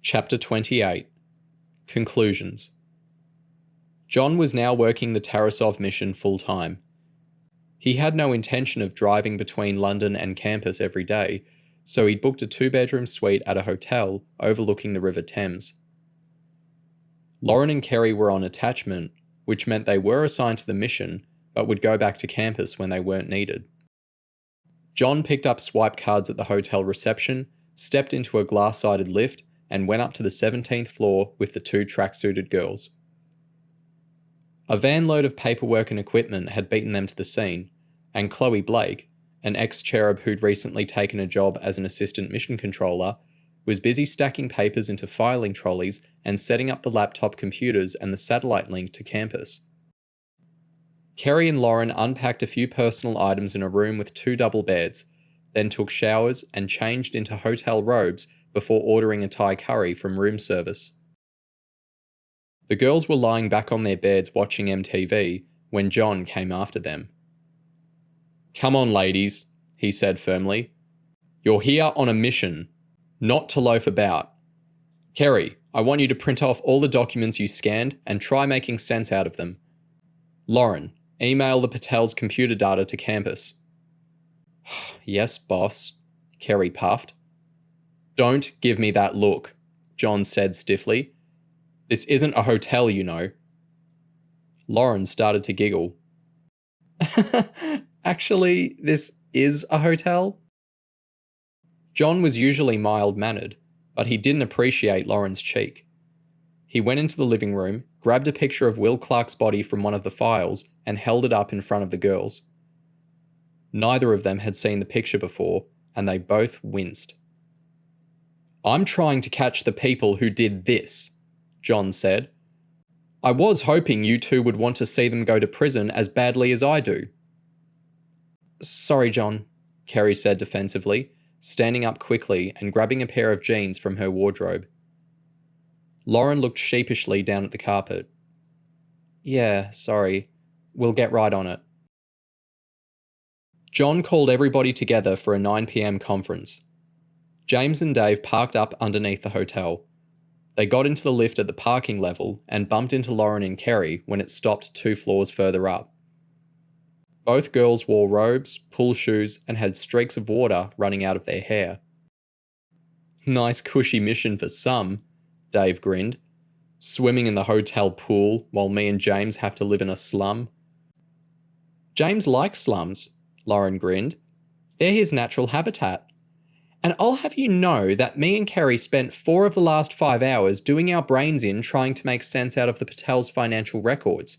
Chapter 28. Conclusions. John was now working the Tarasov mission full-time. He had no intention of driving between London and campus every day, so he'd booked a 2-bedroom suite at a hotel overlooking the River Thames. Lauren and Kerry were on attachment, which meant they were assigned to the mission, but would go back to campus when they weren't needed. John picked up swipe cards at the hotel reception, stepped into a glass-sided lift, and went up to the 17th floor with the 2 track-suited girls. A van load of paperwork and equipment had beaten them to the scene, and Chloe Blake, an ex-CHERUB who'd recently taken a job as an assistant mission controller, was busy stacking papers into filing trolleys and setting up the laptop computers and the satellite link to campus. Kerry and Lauren unpacked a few personal items in a room with 2 double beds, then took showers and changed into hotel robes before ordering a Thai curry from room service. The girls were lying back on their beds watching MTV when John came after them. "Come on, ladies," he said firmly. "You're here on a mission, not to loaf about. Kerry, I want you to print off all the documents you scanned and try making sense out of them. Lauren, email the Patel's computer data to campus." "Yes, boss," Kerry puffed. "Don't give me that look," John said stiffly. "This isn't a hotel, you know." Lauren started to giggle. "Actually, this is a hotel?" John was usually mild-mannered, but he didn't appreciate Lauren's cheek. He went into the living room, grabbed a picture of Will Clark's body from one of the files, and held it up in front of the girls. Neither of them had seen the picture before, and they both winced. "I'm trying to catch the people who did this," John said. "I was hoping you two would want to see them go to prison as badly as I do." "Sorry, John," Kerry said defensively, standing up quickly and grabbing a pair of jeans from her wardrobe. Lauren looked sheepishly down at the carpet. "Yeah, sorry. We'll get right on it." John called everybody together for a 9 p.m. conference. James and Dave parked up underneath the hotel. They got into the lift at the parking level and bumped into Lauren and Kerry when it stopped 2 floors further up. Both girls wore robes, pool shoes, and had streaks of water running out of their hair. "Nice cushy mission for some," Dave grinned. "Swimming in the hotel pool while me and James have to live in a slum." "James likes slums," Lauren grinned. "They're his natural habitat. And I'll have you know that me and Kerry spent 4 of the last 5 hours doing our brains in trying to make sense out of the Patel's financial records.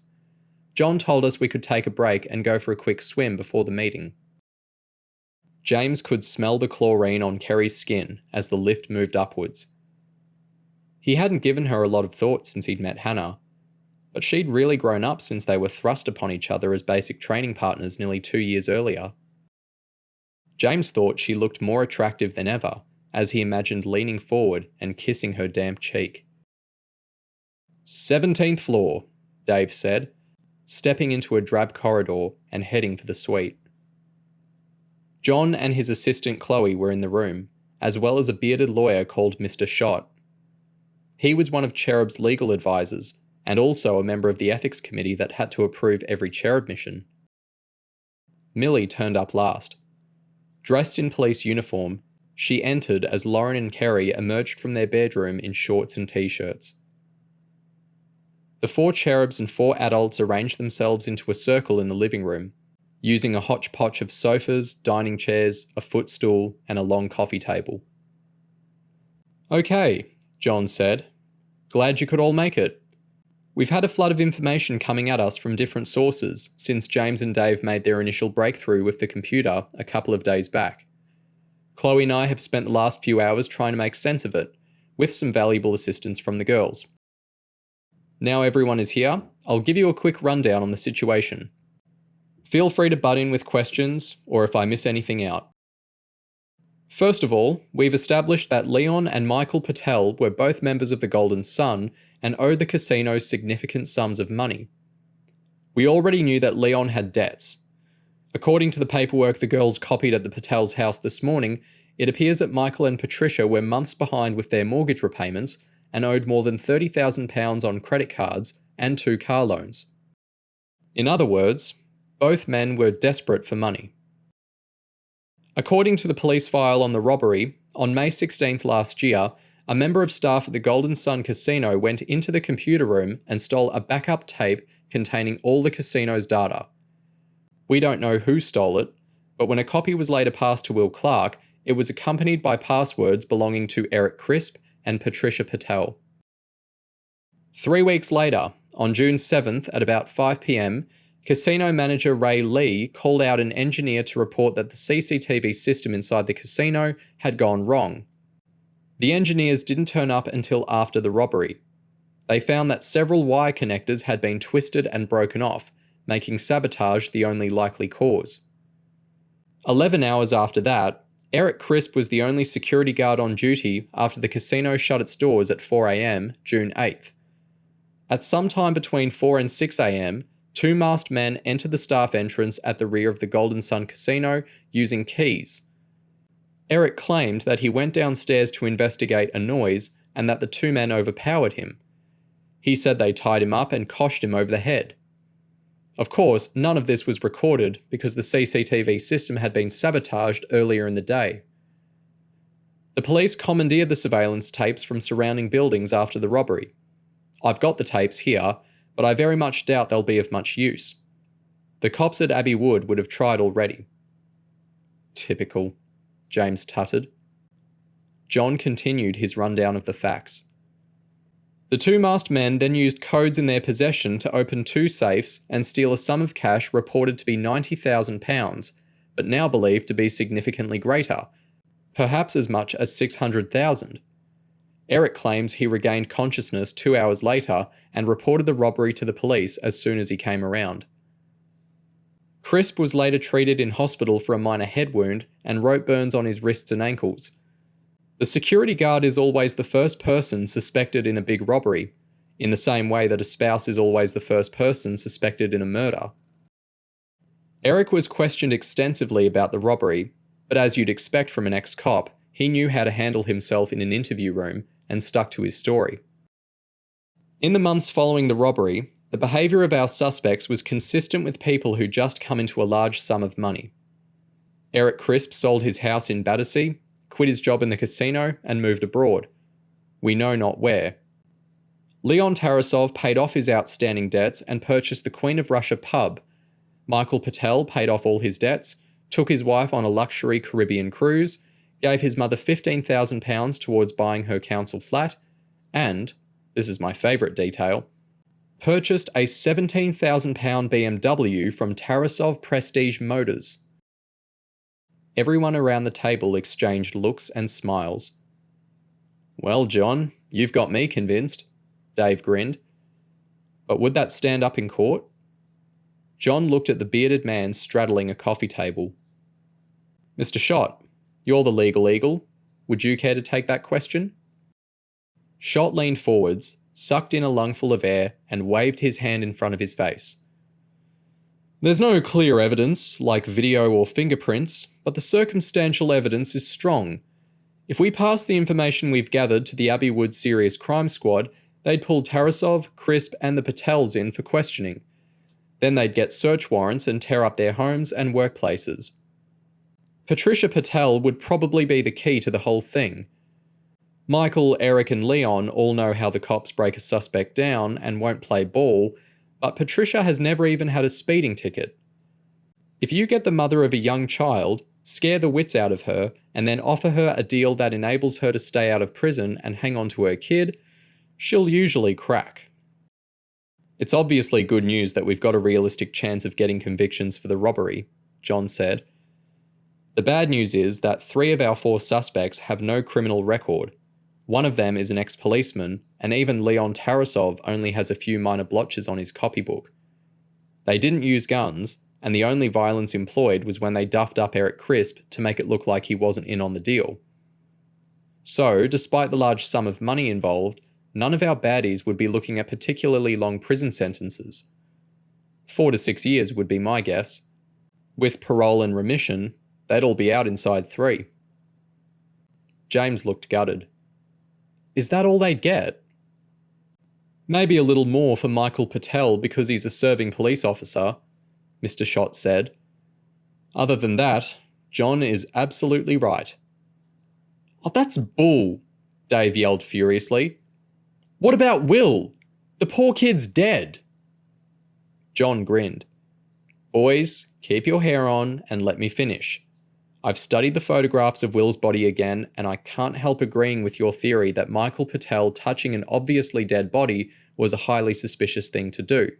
John told us we could take a break and go for a quick swim before the meeting." James could smell the chlorine on Kerry's skin as the lift moved upwards. He hadn't given her a lot of thought since he'd met Hannah, but she'd really grown up since they were thrust upon each other as basic training partners nearly 2 years earlier. James thought she looked more attractive than ever, as he imagined leaning forward and kissing her damp cheek. 17th floor, Dave said, stepping into a drab corridor and heading for the suite. John and his assistant Chloe were in the room, as well as a bearded lawyer called Mr. Schott. He was one of CHERUB's legal advisors, and also a member of the ethics committee that had to approve every CHERUB mission. Millie turned up last. Dressed in police uniform, she entered as Lauren and Kerry emerged from their bedroom in shorts and t-shirts. The 4 cherubs and 4 adults arranged themselves into a circle in the living room, using a hodgepodge of sofas, dining chairs, a footstool, and a long coffee table. "Okay," John said. "Glad you could all make it. We've had a flood of information coming at us from different sources since James and Dave made their initial breakthrough with the computer a couple of days back. Chloe and I have spent the last few hours trying to make sense of it, with some valuable assistance from the girls. Now everyone is here, I'll give you a quick rundown on the situation. Feel free to butt in with questions, or if I miss anything out. First of all, we've established that Leon and Michael Patel were both members of the Golden Sun and owed the casino significant sums of money. We already knew that Leon had debts. According to the paperwork the girls copied at the Patel's house this morning, it appears that Michael and Patricia were months behind with their mortgage repayments and owed more than £30,000 on credit cards and 2 car loans. In other words, both men were desperate for money. According to the police file on the robbery, on May 16th last year, a member of staff at the Golden Sun Casino went into the computer room and stole a backup tape containing all the casino's data. We don't know who stole it, but when a copy was later passed to Will Clark, it was accompanied by passwords belonging to Eric Crisp and Patricia Patel. 3 weeks later, on June 7th at about 5 p.m, casino manager Ray Lee called out an engineer to report that the CCTV system inside the casino had gone wrong. The engineers didn't turn up until after the robbery. They found that several wire connectors had been twisted and broken off, making sabotage the only likely cause. 11 hours after that, Eric Crisp was the only security guard on duty after the casino shut its doors at 4 a.m, June 8th. At some time between 4 and 6 a.m, 2 masked men entered the staff entrance at the rear of the Golden Sun Casino using keys. Eric claimed that he went downstairs to investigate a noise and that the 2 men overpowered him. He said they tied him up and coshed him over the head. Of course, none of this was recorded because the CCTV system had been sabotaged earlier in the day. The police commandeered the surveillance tapes from surrounding buildings after the robbery. I've got the tapes here, but I very much doubt they'll be of much use. The cops at Abbey Wood would have tried already. Typical, James tutted. John continued his rundown of the facts. The 2 masked men then used codes in their possession to open 2 safes and steal a sum of cash reported to be £90,000, but now believed to be significantly greater, perhaps as much as £600,000. Eric claims he regained consciousness 2 hours later and reported the robbery to the police as soon as he came around. Crisp was later treated in hospital for a minor head wound and rope burns on his wrists and ankles. The security guard is always the first person suspected in a big robbery, in the same way that a spouse is always the first person suspected in a murder. Eric was questioned extensively about the robbery, but as you'd expect from an ex-cop, he knew how to handle himself in an interview room and stuck to his story. In the months following the robbery, the behaviour of our suspects was consistent with people who just come into a large sum of money. Eric Crisp sold his house in Battersea, quit his job in the casino, and moved abroad. We know not where. Leon Tarasov paid off his outstanding debts and purchased the Queen of Russia pub. Michael Patel paid off all his debts, took his wife on a luxury Caribbean cruise, gave his mother £15,000 towards buying her council flat, and, this is my favourite detail, purchased a £17,000 BMW from Tarasov Prestige Motors. Everyone around the table exchanged looks and smiles. Well, John, you've got me convinced, Dave grinned. But would that stand up in court? John looked at the bearded man straddling a coffee table. Mr. Schott, you're the legal eagle. Would you care to take that question? Schott leaned forwards, sucked in a lungful of air, and waved his hand in front of his face. There's no clear evidence, like video or fingerprints, but the circumstantial evidence is strong. If we pass the information we've gathered to the Abbey Wood Serious Crime Squad, they'd pull Tarasov, Crisp, and the Patels in for questioning. Then they'd get search warrants and tear up their homes and workplaces. Patricia Patel would probably be the key to the whole thing. Michael, Eric, and Leon all know how the cops break a suspect down and won't play ball, but Patricia has never even had a speeding ticket. If you get the mother of a young child, scare the wits out of her, and then offer her a deal that enables her to stay out of prison and hang on to her kid, she'll usually crack. It's obviously good news that we've got a realistic chance of getting convictions for the robbery, John said. The bad news is that 3 of our 4 suspects have no criminal record. One of them is an ex-policeman, and even Leon Tarasov only has a few minor blotches on his copybook. They didn't use guns, and the only violence employed was when they duffed up Eric Crisp to make it look like he wasn't in on the deal. So, despite the large sum of money involved, none of our baddies would be looking at particularly long prison sentences. 4 to 6 years would be my guess. With parole and remission, they'd all be out inside 3. James looked gutted. Is that all they'd get? Maybe a little more for Michael Patel because he's a serving police officer, Mr. Schott said. Other than that, John is absolutely right. Oh, that's bull, Dave yelled furiously. What about Will? The poor kid's dead. John grinned. Boys, keep your hair on and let me finish. I've studied the photographs of Will's body again, and I can't help agreeing with your theory that Michael Patel touching an obviously dead body was a highly suspicious thing to do.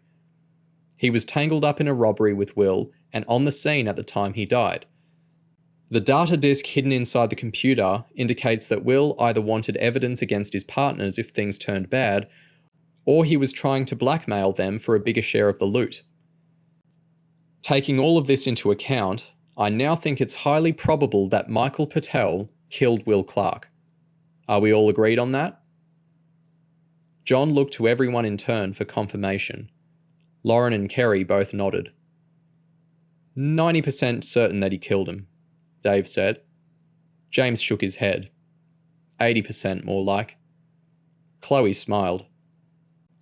He was tangled up in a robbery with Will and on the scene at the time he died. The data disk hidden inside the computer indicates that Will either wanted evidence against his partners if things turned bad, or he was trying to blackmail them for a bigger share of the loot. Taking all of this into account, I now think it's highly probable that Michael Patel killed Will Clark. Are we all agreed on that? John looked to everyone in turn for confirmation. Lauren and Kerry both nodded. 90% certain that he killed him, Dave said. James shook his head. 80% more like. Chloe smiled.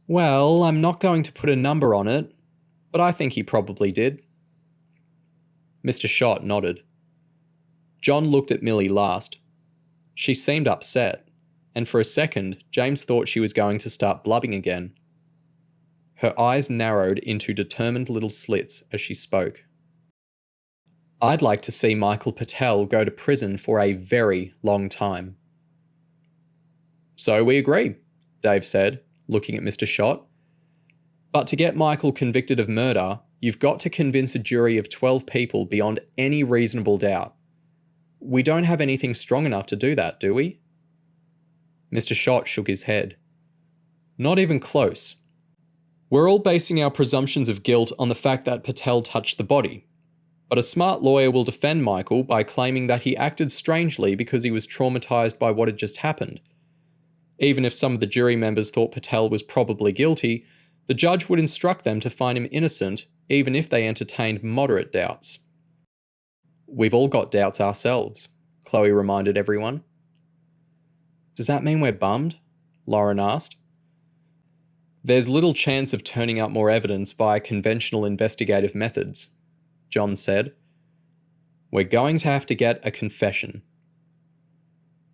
Well, I'm not going to put a number on it, but I think he probably did. Mr. Schott nodded. John looked at Millie last. She seemed upset, and for a second, James thought she was going to start blubbing again. Her eyes narrowed into determined little slits as she spoke. I'd like to see Michael Patel go to prison for a very long time. So we agree, Dave said, looking at Mr. Schott. But to get Michael convicted of murder, you've got to convince a jury of 12 people beyond any reasonable doubt. We don't have anything strong enough to do that, do we? Mr. Schott shook his head. Not even close. We're all basing our presumptions of guilt on the fact that Patel touched the body. But a smart lawyer will defend Michael by claiming that he acted strangely because he was traumatized by what had just happened. Even if some of the jury members thought Patel was probably guilty, the judge would instruct them to find him innocent, even if they entertained moderate doubts. We've all got doubts ourselves, Chloe reminded everyone. Does that mean we're bummed? Lauren asked. There's little chance of turning up more evidence via conventional investigative methods, John said. We're going to have to get a confession.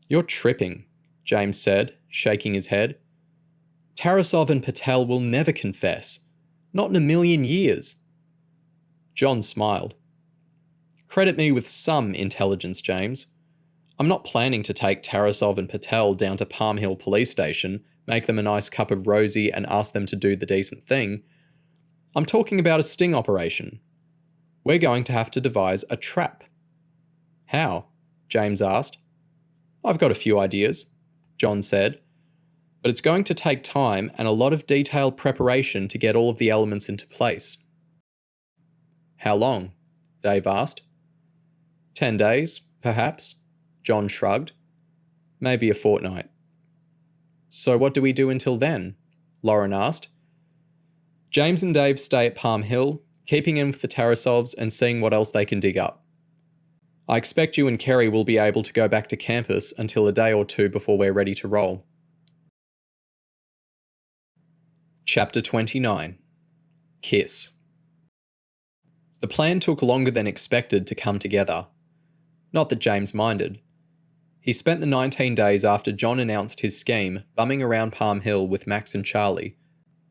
You're tripping, James said, shaking his head. Tarasov and Patel will never confess. Not in a million years. John smiled. Credit me with some intelligence, James. I'm not planning to take Tarasov and Patel down to Palm Hill Police Station, make them a nice cup of rosy and ask them to do the decent thing. I'm talking about a sting operation. We're going to have to devise a trap. How? James asked. I've got a few ideas, John said. But it's going to take time and a lot of detailed preparation to get all of the elements into place. How long? Dave asked. 10 days, perhaps, John shrugged. Maybe a fortnight. So what do we do until then? Lauren asked. James and Dave stay at Palm Hill, keeping in with the Tarasovs and seeing what else they can dig up. I expect you and Kerry will be able to go back to campus until a day or two before we're ready to roll. Chapter 29. Kiss. The plan took longer than expected to come together. Not that James minded. He spent the 19 days after John announced his scheme bumming around Palm Hill with Max and Charlie,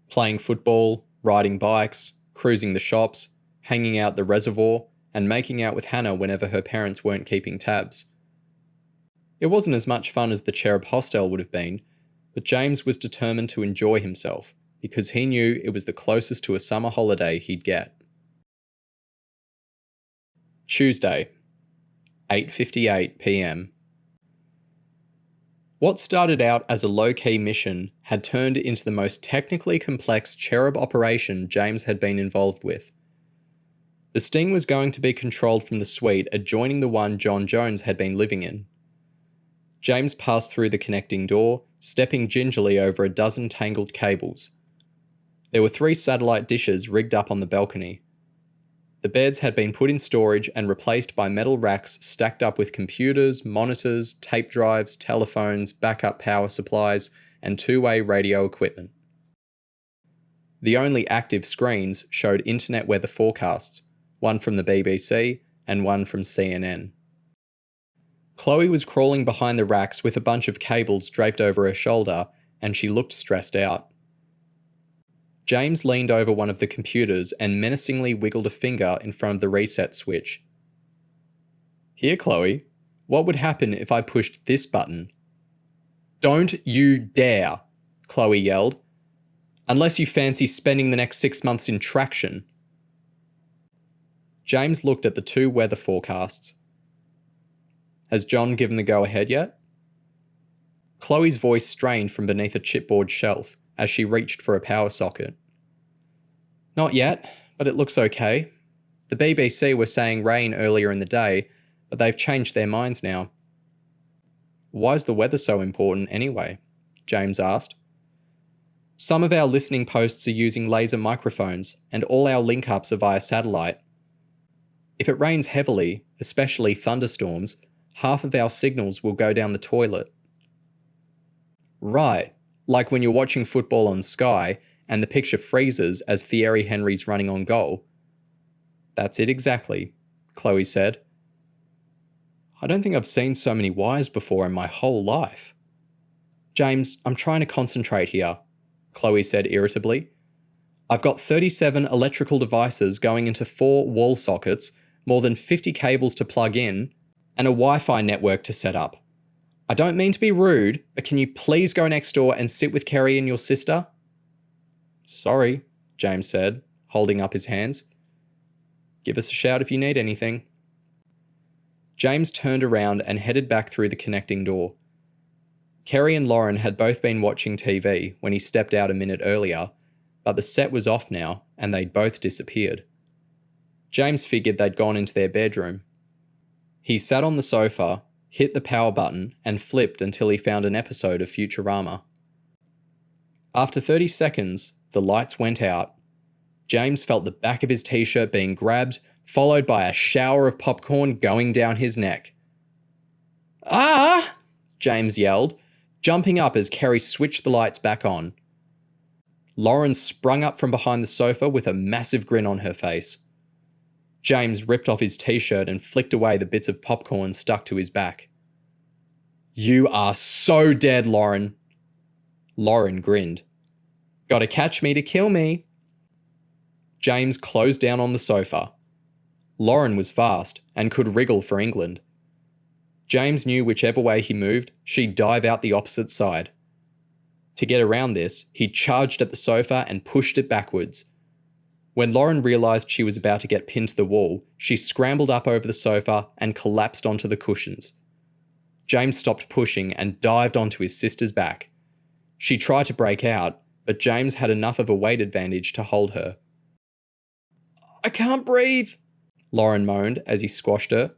playing football, riding bikes, cruising the shops, hanging out the reservoir, and making out with Hannah whenever her parents weren't keeping tabs. It wasn't as much fun as the CHERUB hostel would have been, but James was determined to enjoy himself because he knew it was the closest to a summer holiday he'd get. Tuesday, 8:58 p.m. What started out as a low-key mission had turned into the most technically complex CHERUB operation James had been involved with. The sting was going to be controlled from the suite adjoining the one John Jones had been living in. James passed through the connecting door, stepping gingerly over a dozen tangled cables. There were 3 satellite dishes rigged up on the balcony. The beds had been put in storage and replaced by metal racks stacked up with computers, monitors, tape drives, telephones, backup power supplies, and two-way radio equipment. The only active screens showed internet weather forecasts, one from the BBC and one from CNN. Chloe was crawling behind the racks with a bunch of cables draped over her shoulder, and she looked stressed out. James leaned over one of the computers and menacingly wiggled a finger in front of the reset switch. "Here, Chloe, what would happen if I pushed this button?" "Don't you dare," Chloe yelled. "Unless you fancy spending the next 6 months in traction." James looked at the two weather forecasts. "Has John given the go-ahead yet?" Chloe's voice strained from beneath a chipboard shelf as she reached for a power socket. "Not yet, but it looks okay. The BBC were saying rain earlier in the day, but they've changed their minds now." "Why is the weather so important anyway?" James asked. "Some of our listening posts are using laser microphones, and all our link-ups are via satellite. If it rains heavily, especially thunderstorms, half of our signals will go down the toilet." "Right, like when you're watching football on Sky and the picture freezes as Thierry Henry's running on goal." "That's it exactly," Chloe said. "I don't think I've seen so many wires before in my whole life." "James, I'm trying to concentrate here," Chloe said irritably. "I've got 37 electrical devices going into 4 wall sockets, more than 50 cables to plug in, and a Wi-Fi network to set up. I don't mean to be rude, but can you please go next door and sit with Kerry and your sister?" "Sorry," James said, holding up his hands. "Give us a shout if you need anything." James turned around and headed back through the connecting door. Kerry and Lauren had both been watching TV when he stepped out a minute earlier, but the set was off now and they'd both disappeared. James figured they'd gone into their bedroom. He sat on the sofa, hit the power button, and flipped until he found an episode of Futurama. After 30 seconds, the lights went out. James felt the back of his t-shirt being grabbed, followed by a shower of popcorn going down his neck. "Ah!" James yelled, jumping up as Kerry switched the lights back on. Lauren sprung up from behind the sofa with a massive grin on her face. James ripped off his t-shirt and flicked away the bits of popcorn stuck to his back. "You are so dead, Lauren." Lauren grinned. "Gotta catch me to kill me." James closed down on the sofa. Lauren was fast and could wriggle for England. James knew whichever way he moved, she'd dive out the opposite side. To get around this, he charged at the sofa and pushed it backwards. When Lauren realised she was about to get pinned to the wall, she scrambled up over the sofa and collapsed onto the cushions. James stopped pushing and dived onto his sister's back. She tried to break out, but James had enough of a weight advantage to hold her. "I can't breathe," Lauren moaned as he squashed her.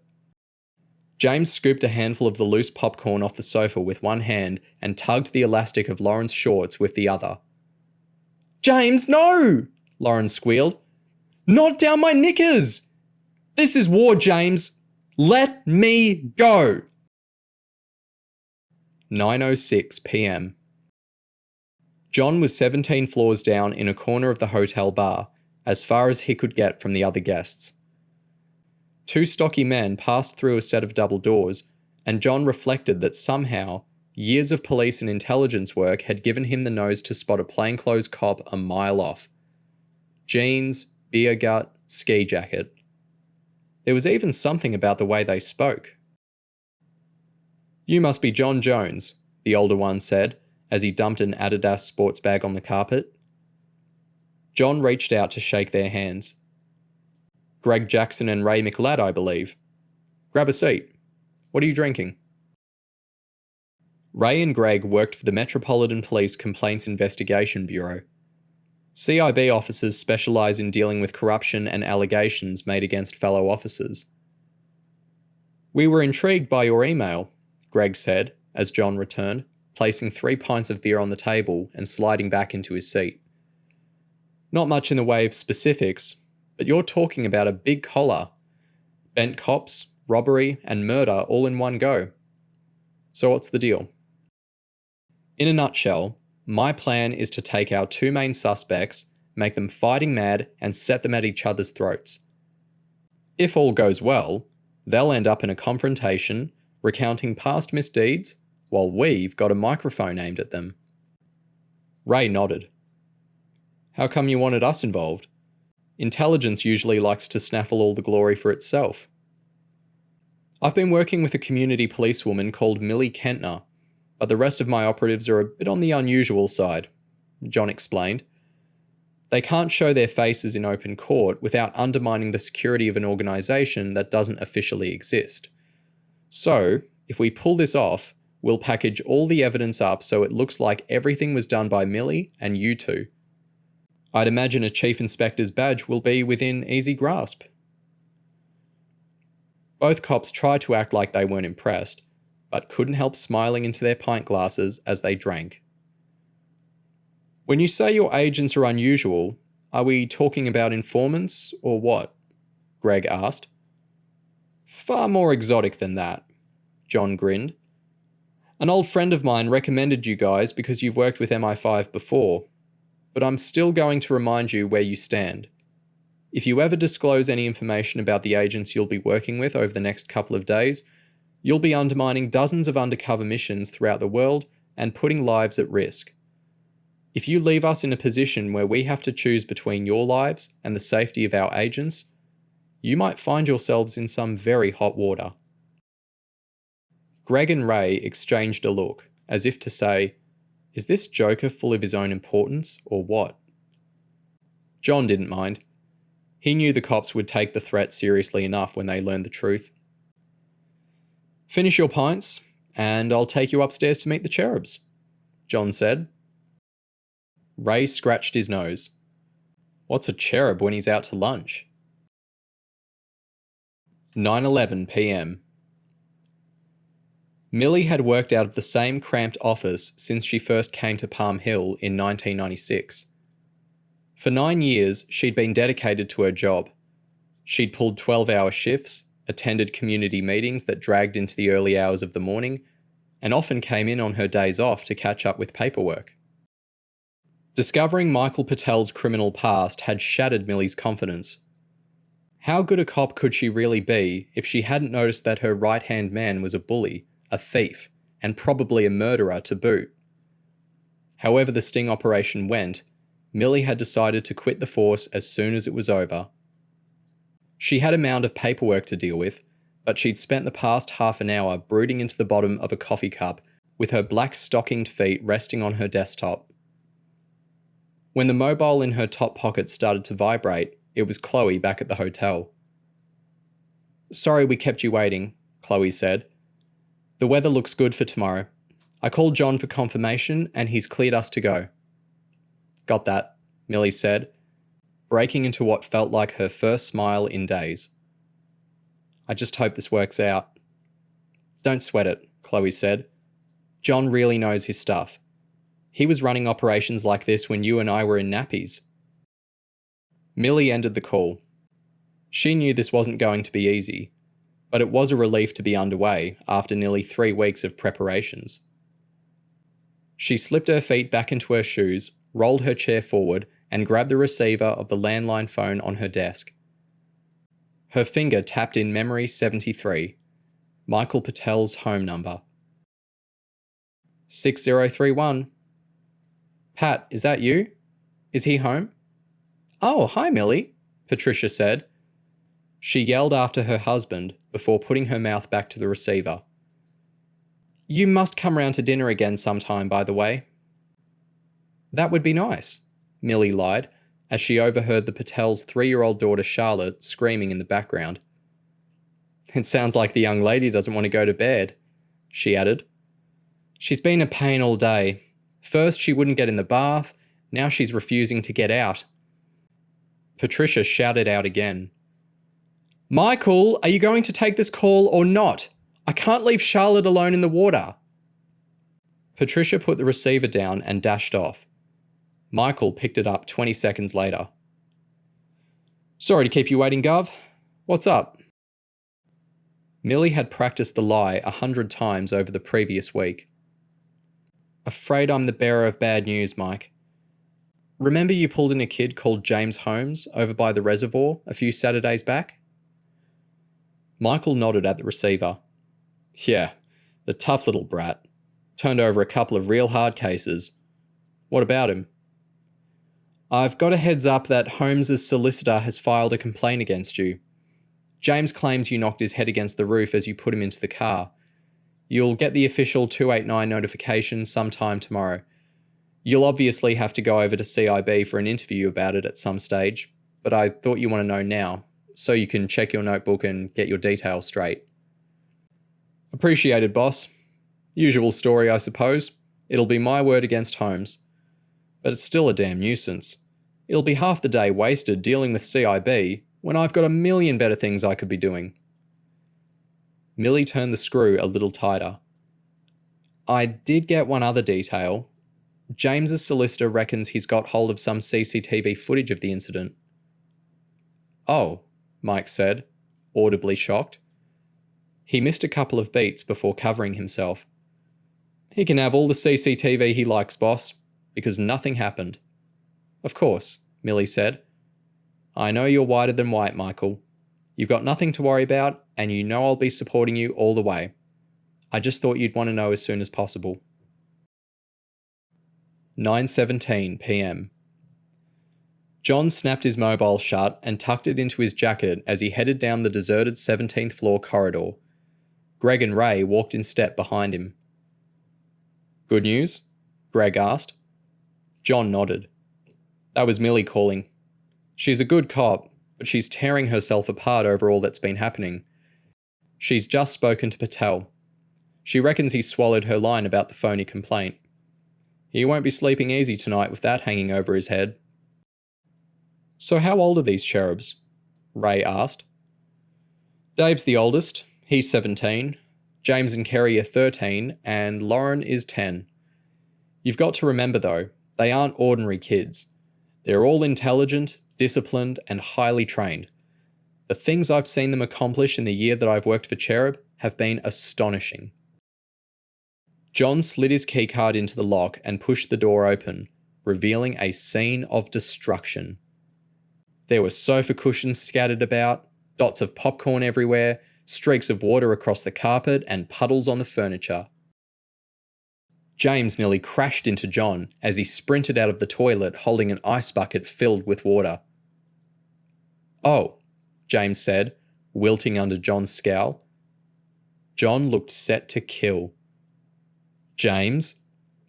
James scooped a handful of the loose popcorn off the sofa with one hand and tugged the elastic of Lauren's shorts with the other. "James, no!" Lauren squealed. "Not down my knickers! This is war, James! Let me go!" 9:06 p.m. John was 17 floors down in a corner of the hotel bar, as far as he could get from the other guests. 2 stocky men passed through a set of double doors, and John reflected that somehow, years of police and intelligence work had given him the nose to spot a plainclothes cop a mile off. Jeans, beer gut, ski jacket. There was even something about the way they spoke. "You must be John Jones," the older one said, as he dumped an Adidas sports bag on the carpet. John reached out to shake their hands. "Greg Jackson and Ray McLadd, I believe. Grab a seat. What are you drinking?" Ray and Greg worked for the Metropolitan Police Complaints Investigation Bureau. CIB officers specialise in dealing with corruption and allegations made against fellow officers. "We were intrigued by your email," Greg said, as John returned, placing 3 pints of beer on the table and sliding back into his seat. "Not much in the way of specifics, But you're talking about a big collar. Bent cops, robbery, and murder all in one go. So what's the deal? In a nutshell, my plan is to take our two main suspects, make them fighting mad, and set them at each other's throats. If all goes well, they'll end up in a confrontation, recounting past misdeeds, while we've got a microphone aimed at them. Ray nodded. How come you wanted us involved? Intelligence usually likes to snaffle all the glory for itself. I've been working with a community policewoman called Millie Kentner, but the rest of my operatives are a bit on the unusual side, John explained. They can't show their faces in open court without undermining the security of an organisation that doesn't officially exist. So, if we pull this off, we'll package all the evidence up so it looks like everything was done by Millie and you two. I'd imagine a chief inspector's badge will be within easy grasp. Both cops tried to act like they weren't impressed, but couldn't help smiling into their pint glasses as they drank. When you say your agents are unusual, are we talking about informants or what? Greg asked. Far more exotic than that, John grinned. An old friend of mine recommended you guys because you've worked with MI5 before, but I'm still going to remind you where you stand. If you ever disclose any information about the agents you'll be working with over the next couple of days, you'll be undermining dozens of undercover missions throughout the world and putting lives at risk. If you leave us in a position where we have to choose between your lives and the safety of our agents, you might find yourselves in some very hot water. Greg and Ray exchanged a look, as if to say, is this joker full of his own importance or what? John didn't mind. He knew the cops would take the threat seriously enough when they learned the truth. Finish your pints, and I'll take you upstairs to meet the cherubs, John said. Ray scratched his nose. What's a cherub when he's out to lunch? 9:11 p.m. Millie had worked out of the same cramped office since she first came to Palm Hill in 1996. For 9 years, she'd been dedicated to her job. She'd pulled 12-hour shifts, attended community meetings that dragged into the early hours of the morning, and often came in on her days off to catch up with paperwork. Discovering Michael Patel's criminal past had shattered Millie's confidence. How good a cop could she really be if she hadn't noticed that her right-hand man was a bully, a thief, and probably a murderer to boot? However the sting operation went, Millie had decided to quit the force as soon as it was over. She had a mound of paperwork to deal with, but she'd spent the past half an hour brooding into the bottom of a coffee cup with her black stockinged feet resting on her desktop. When the mobile in her top pocket started to vibrate, it was Chloe back at the hotel. Sorry we kept you waiting, Chloe said. The weather looks good for tomorrow. I called John for confirmation and he's cleared us to go. Got that, Millie said, breaking into what felt like her first smile in days. I just hope this works out. Don't sweat it, Chloe said. John really knows his stuff. He was running operations like this when you and I were in nappies. Millie ended the call. She knew this wasn't going to be easy, but it was a relief to be underway after nearly 3 weeks of preparations. She slipped her feet back into her shoes, rolled her chair forward, and grabbed the receiver of the landline phone on her desk. Her finger tapped in memory 73, Michael Patel's home number. 6031. Pat, is that you? Is he home? Oh, hi Millie, Patricia said. She yelled after her husband before putting her mouth back to the receiver. You must come round to dinner again sometime, by the way. That would be nice, Millie lied, as she overheard the Patel's 3-year-old daughter Charlotte screaming in the background. It sounds like the young lady doesn't want to go to bed, she added. She's been a pain all day. First she wouldn't get in the bath, now she's refusing to get out. Patricia shouted out again. Michael, are you going to take this call or not? I can't leave Charlotte alone in the water. Patricia put the receiver down and dashed off. Michael picked it up 20 seconds later. Sorry to keep you waiting, Gov. What's up? Millie had practiced the lie 100 times over the previous week. Afraid I'm the bearer of bad news, Mike. Remember you pulled in a kid called James Holmes over by the reservoir a few Saturdays back? Michael nodded at the receiver. Yeah, the tough little brat. Turned over a couple of real hard cases. What about him? I've got a heads up that Holmes's solicitor has filed a complaint against you. James claims you knocked his head against the roof as you put him into the car. You'll get the official 289 notification sometime tomorrow. You'll obviously have to go over to CIB for an interview about it at some stage, but I thought you want to know now, so you can check your notebook and get your details straight. Appreciated, boss. Usual story, I suppose. It'll be my word against Holmes. But it's still a damn nuisance. It'll be half the day wasted dealing with CIB when I've got a million better things I could be doing. Millie turned the screw a little tighter. I did get one other detail. James's solicitor reckons he's got hold of some CCTV footage of the incident. Oh, Mike said, audibly shocked. He missed a couple of beats before covering himself. He can have all the CCTV he likes, boss, because nothing happened. Of course, Millie said. I know you're whiter than white, Michael. You've got nothing to worry about, and you know I'll be supporting you all the way. I just thought you'd want to know as soon as possible. 9:17 p.m. John snapped his mobile shut and tucked it into his jacket as he headed down the deserted 17th floor corridor. Greg and Ray walked in step behind him. Good news? Greg asked. John nodded. That was Millie calling. She's a good cop, but she's tearing herself apart over all that's been happening. She's just spoken to Patel. She reckons he swallowed her line about the phony complaint. He won't be sleeping easy tonight with that hanging over his head. So how old are these cherubs? Ray asked. Dave's the oldest. He's 17. James and Kerry are 13, and Lauren is 10. You've got to remember, though, they aren't ordinary kids. They're all intelligent, disciplined, and highly trained. The things I've seen them accomplish in the year that I've worked for CHERUB have been astonishing. John slid his keycard into the lock and pushed the door open, revealing a scene of destruction. There were sofa cushions scattered about, dots of popcorn everywhere, streaks of water across the carpet, and puddles on the furniture. James nearly crashed into John as he sprinted out of the toilet holding an ice bucket filled with water. Oh, James said, wilting under John's scowl. John looked set to kill. James,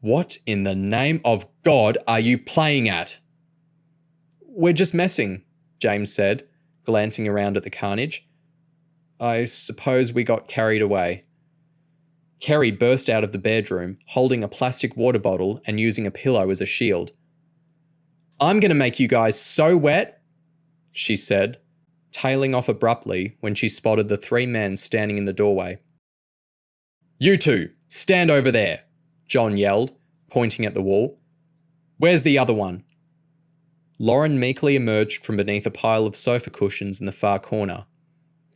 what in the name of God are you playing at? We're just messing, James said, glancing around at the carnage. I suppose we got carried away. Kerry burst out of the bedroom, holding a plastic water bottle and using a pillow as a shield. I'm going to make you guys so wet, she said, tailing off abruptly when she spotted the three men standing in the doorway. You two, stand over there, John yelled, pointing at the wall. Where's the other one? Lauren meekly emerged from beneath a pile of sofa cushions in the far corner.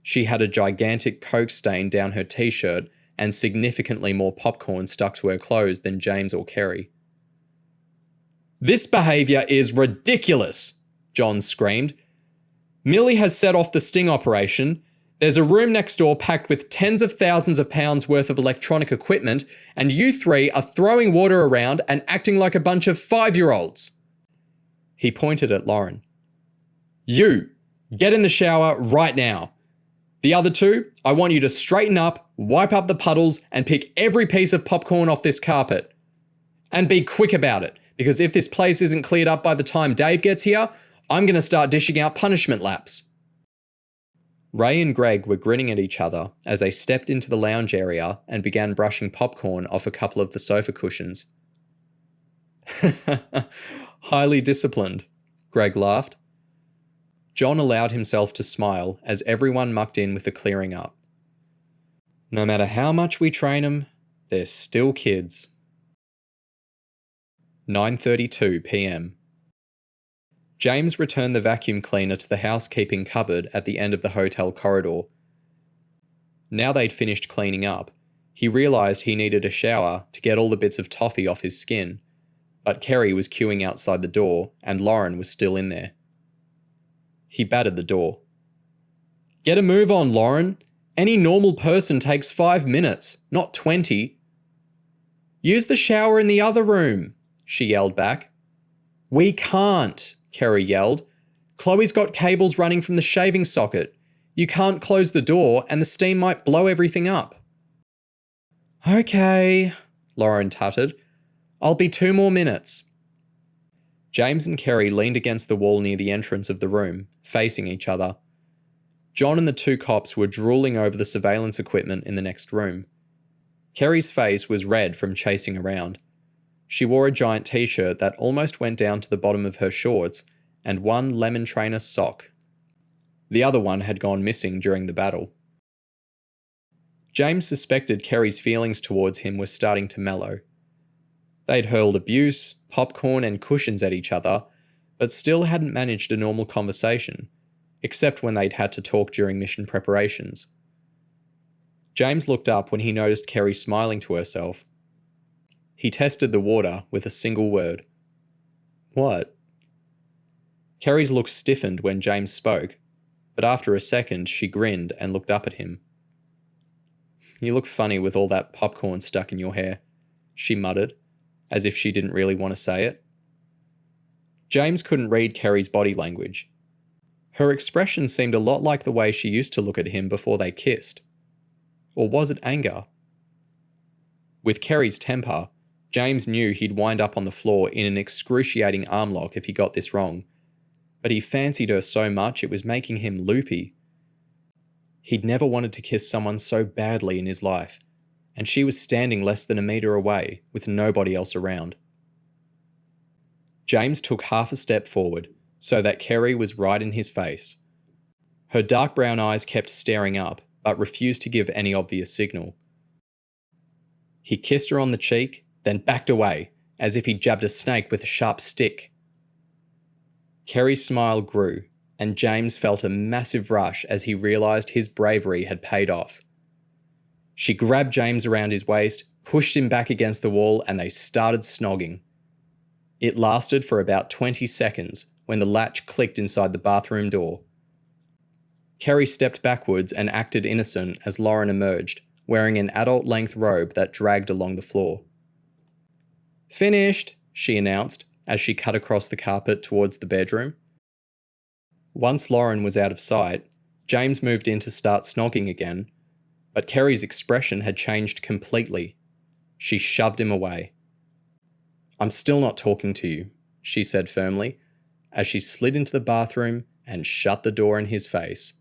She had a gigantic Coke stain down her t-shirt and significantly more popcorn stuck to her clothes than James or Kerry. This behaviour is ridiculous, John screamed. Millie has set off the sting operation. There's a room next door packed with tens of thousands of pounds worth of electronic equipment, and you three are throwing water around and acting like a bunch of 5-year-olds. He pointed at Lauren. You, get in the shower right now. The other two, I want you to straighten up, wipe up the puddles, and pick every piece of popcorn off this carpet. And be quick about it, because if this place isn't cleared up by the time Dave gets here, I'm going to start dishing out punishment laps. Ray and Greg were grinning at each other as they stepped into the lounge area and began brushing popcorn off a couple of the sofa cushions. Highly disciplined, Greg laughed. John allowed himself to smile as everyone mucked in with the clearing up. No matter how much we train them, they're still kids. 9:32 p.m. James returned the vacuum cleaner to the housekeeping cupboard at the end of the hotel corridor. Now they'd finished cleaning up, he realised he needed a shower to get all the bits of toffee off his skin, but Kerry was queuing outside the door and Lauren was still in there. He battered the door. "Get a move on, Lauren. Any normal person takes 5 minutes, not 20. "Use the shower in the other room," she yelled back. "We can't," Kerry yelled. "Chloe's got cables running from the shaving socket. You can't close the door and the steam might blow everything up." "Okay," Lauren tutted. "I'll be 2 more minutes." James and Kerry leaned against the wall near the entrance of the room, facing each other. John and the 2 cops were drooling over the surveillance equipment in the next room. Kerry's face was red from chasing around. She wore a giant t-shirt that almost went down to the bottom of her shorts and one lemon trainer sock. The other one had gone missing during the battle. James suspected Kerry's feelings towards him were starting to mellow. They'd hurled abuse, popcorn and cushions at each other, but still hadn't managed a normal conversation, except when they'd had to talk during mission preparations. James looked up when he noticed Kerry smiling to herself. He tested the water with a single word. "What?" Kerry's look stiffened when James spoke, but after a second she grinned and looked up at him. "You look funny with all that popcorn stuck in your hair," she muttered, as if she didn't really want to say it. James couldn't read Kerry's body language. Her expression seemed a lot like the way she used to look at him before they kissed. Or was it anger? With Kerry's temper, James knew he'd wind up on the floor in an excruciating arm lock if he got this wrong, but he fancied her so much it was making him loopy. He'd never wanted to kiss someone so badly in his life, and she was standing less than a metre away with nobody else around. James took half a step forward, so that Kerry was right in his face. Her dark brown eyes kept staring up, but refused to give any obvious signal. He kissed her on the cheek, then backed away, as if he'd jabbed a snake with a sharp stick. Kerry's smile grew, and James felt a massive rush as he realised his bravery had paid off. She grabbed James around his waist, pushed him back against the wall, and they started snogging. It lasted for about 20 seconds when the latch clicked inside the bathroom door. Kerry stepped backwards and acted innocent as Lauren emerged, wearing an adult-length robe that dragged along the floor. "Finished," she announced as she cut across the carpet towards the bedroom. Once Lauren was out of sight, James moved in to start snogging again, but Kerry's expression had changed completely. She shoved him away. "I'm still not talking to you," she said firmly, as she slid into the bathroom and shut the door in his face.